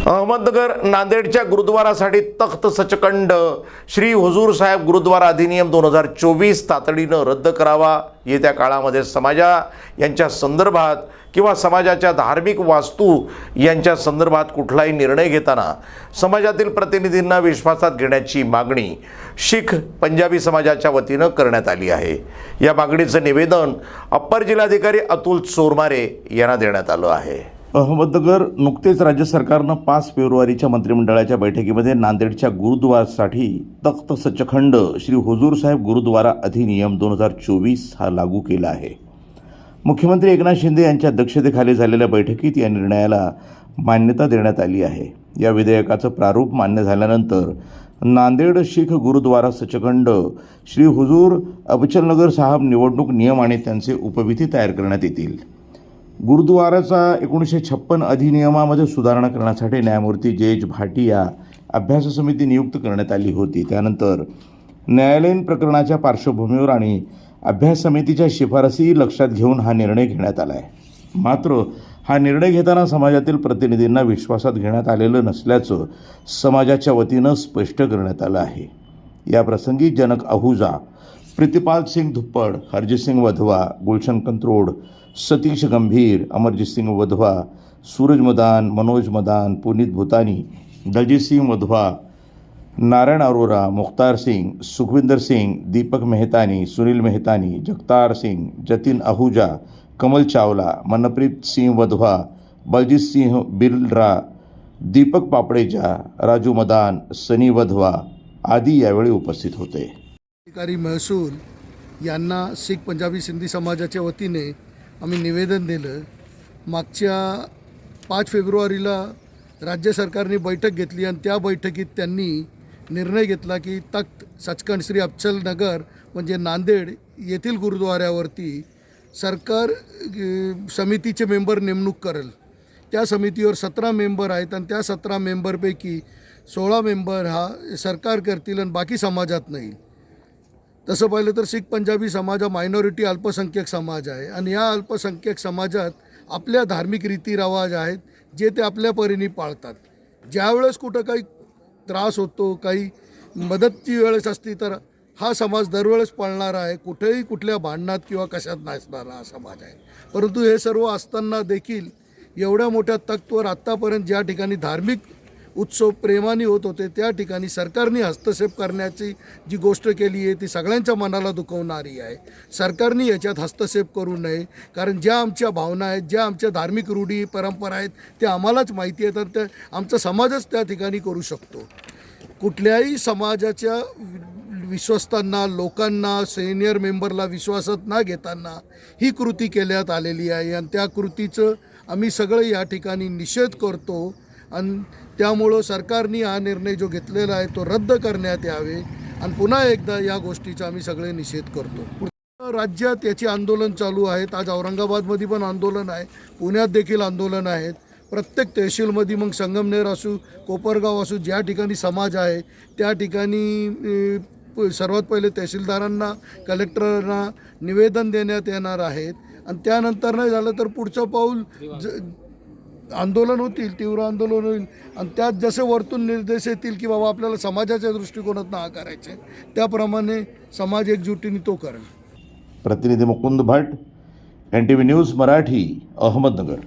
अहमदनगर नांदेडच्या गुरुद्वारासाठी तख्त सचखंड श्री हुजूर साहेब गुरुद्वारा अधिनियम 2024 तातडीनं रद्द करावा। येत्या काळामध्ये समाजा यांच्या संदर्भात किंवा समाजाच्या धार्मिक वास्तू यांच्या संदर्भात कुठलाही निर्णय घेताना समाजातील प्रतिनिधींना विश्वासात घेण्याची मागणी शीख पंजाबी समाजाच्या वतीनं करण्यात आली आहे। या मागणीचं निवेदन अप्पर जिल्हाधिकारी अतुल चोरमारे यांना देण्यात आलं आहे। अहमदनगर नुकतेच राज्य सरकारनं 5 फेब्रुवारीच्या मंत्रिमंडळाच्या बैठकीमध्ये नांदेडच्या गुरुद्वारासाठी तख्त सचखंड श्री हुजूर साहेब गुरुद्वारा अधिनियम 2024 हा लागू केला आहे। मुख्यमंत्री एकनाथ शिंदे यांच्या अध्यक्षतेखाली झालेल्या बैठकीत या निर्णयाला मान्यता देण्यात आली आहे। या विधेयकाचं प्रारूप मान्य झाल्यानंतर नांदेड शीख गुरुद्वारा सचखंड श्री हुजूर अबचलनगर साहब निवडणूक नियम आणि त्यांचे उपविधी तयार करण्यात येतील। गुरुद्वाराचा 1956 अधिनियमामध्ये सुधारणा करण्यासाठी न्यायमूर्ती जे.एच. भाटिया अभ्यास समिती नियुक्त करण्यात आली होती। त्यानंतर न्यायालयीन प्रकरणाच्या पार्श्वभूमीवर आणि अभ्यास समितीच्या शिफारसी लक्षात घेऊन हा निर्णय घेण्यात आला आहे। मात्र हा निर्णय घेताना समाजातील प्रतिनिधींना विश्वासात घेण्यात आलेलं नसल्याचं समाजाच्या वतीनं स्पष्ट करण्यात आलं आहे। या प्रसंगी जनक आहुजा, प्रीतिपाल सिंग धुप्पड, हरजित सिंग वधवा, गुलशन कंत्रोड, सतीश गंभीर, अमरजीत सिंग वधवा, सूरज मदान, मनोज मदान, पुनीत भूतानी, दलजीत सिंग वधवा, नारायण अरोरा, मुख्तार सिंग, सुखविंदर सिंग, दीपक मेहतानी, सुनील मेहतानी, जगतार सिंग, जतिन आहूजा, कमल चावला, मनप्रीत सिंह वधवा, बलजीत सिंह बिरलरा, दीपक पापड़ेजा, राजू मदान, सनी वधवा आदी यावेळी उपस्थित होते। अधिकारी महसूल यांना शीख पंजाबी सिंधी समाजाच्या वतीने आम्ही निवेदन दिलं। मागच्या 5 फेब्रुवारीला राज्य सरकारने बैठक घेतली आणि त्या बैठकीत त्यांनी निर्णय घेतला की तख्त सचखंड श्री अबचलनगर म्हणजे नांदेड येथील गुरुद्वाऱ्यावरती सरकार समितीचे मेंबर नेमणूक करेल। त्या समितीवर 17 मेंबर आहेत आणि त्या 17 मेंबरपैकी 16 मेंबर हा सरकार करतील आणि बाकी समाजात नाही। तसं पाहिलं तर शीख पंजाबी समाज हा मायनॉरिटी अल्पसंख्याक समाज आहे आणि या अल्पसंख्याक समाजात आपल्या धार्मिक रीतिरिवाज आहेत जे ते आपल्या परीने पाळतात। ज्यावेळेस कुठं काही त्रास होतो, काही मदतची वेळेस असती तर हा समाज दरवेळेस पाळणारा आहे। कुठेही कुठल्या भांडणात किंवा कशात नसणारा हा समाज आहे। परंतु हे सर्व असताना देखील एवढ्या मोठ्या तख्तवर आत्तापर्यंत ज्या ठिकाणी धार्मिक उत्सव प्रेमाने होत होते त्या ठिकाणी सरकारने हस्तक्षेप करण्याची जी गोष्ट केली आहे ती सगळ्यांच्या मनाला दुखवणारी आहे। सरकारने याच्यात हस्तक्षेप करू नये, कारण ज्या आमच्या भावना आहेत, ज्या आमच्या धार्मिक रूढी परंपरा आहेत त्या आम्हालाच माहिती आहेत आणि त्या आमचा समाजच त्या ठिकाणी करू शकतो। कुठल्याही समाजाच्या विश्वस्तांना, लोकांना, सिनियर मेंबरला विश्वासात न घेताना ही कृती केल्यात आलेली आहे आणि त्या कृतीचं आम्ही सगळे या ठिकाणी निषेध करतो आणि त्यामुळं सरकारने हा निर्णय जो घेतलेला आहे तो रद्द करण्यात यावे आणि पुन्हा एकदा या गोष्टीचा आम्ही सगळे निषेध करतो। राज्यात याची आंदोलन चालू आहेत। आज औरंगाबादमध्ये पण आंदोलन आहे, पुण्यात देखील आंदोलन आहेत। प्रत्येक तहसीलमध्ये मग संगमनेर असू, कोपरगाव असू, ज्या ठिकाणी समाज आहे त्या ठिकाणी सर्वात पहिले तहसीलदारांना, कलेक्टरांना निवेदन देण्यात येणार आहेत आणि त्यानंतर नाही झालं तर पुढचं पाऊल आंदोलन होतील, तीव्र आंदोलन होईल आणि त्यात जसे वरतून निर्देश येतील की बाबा आपल्याला समाजाच्या दृष्टिकोनातून हा करायचे त्याप्रमाणे समाज एकजुटीने तो करेल। प्रतिनिधी मुकुंद भट, NTV न्यूज मराठी, अहमदनगर।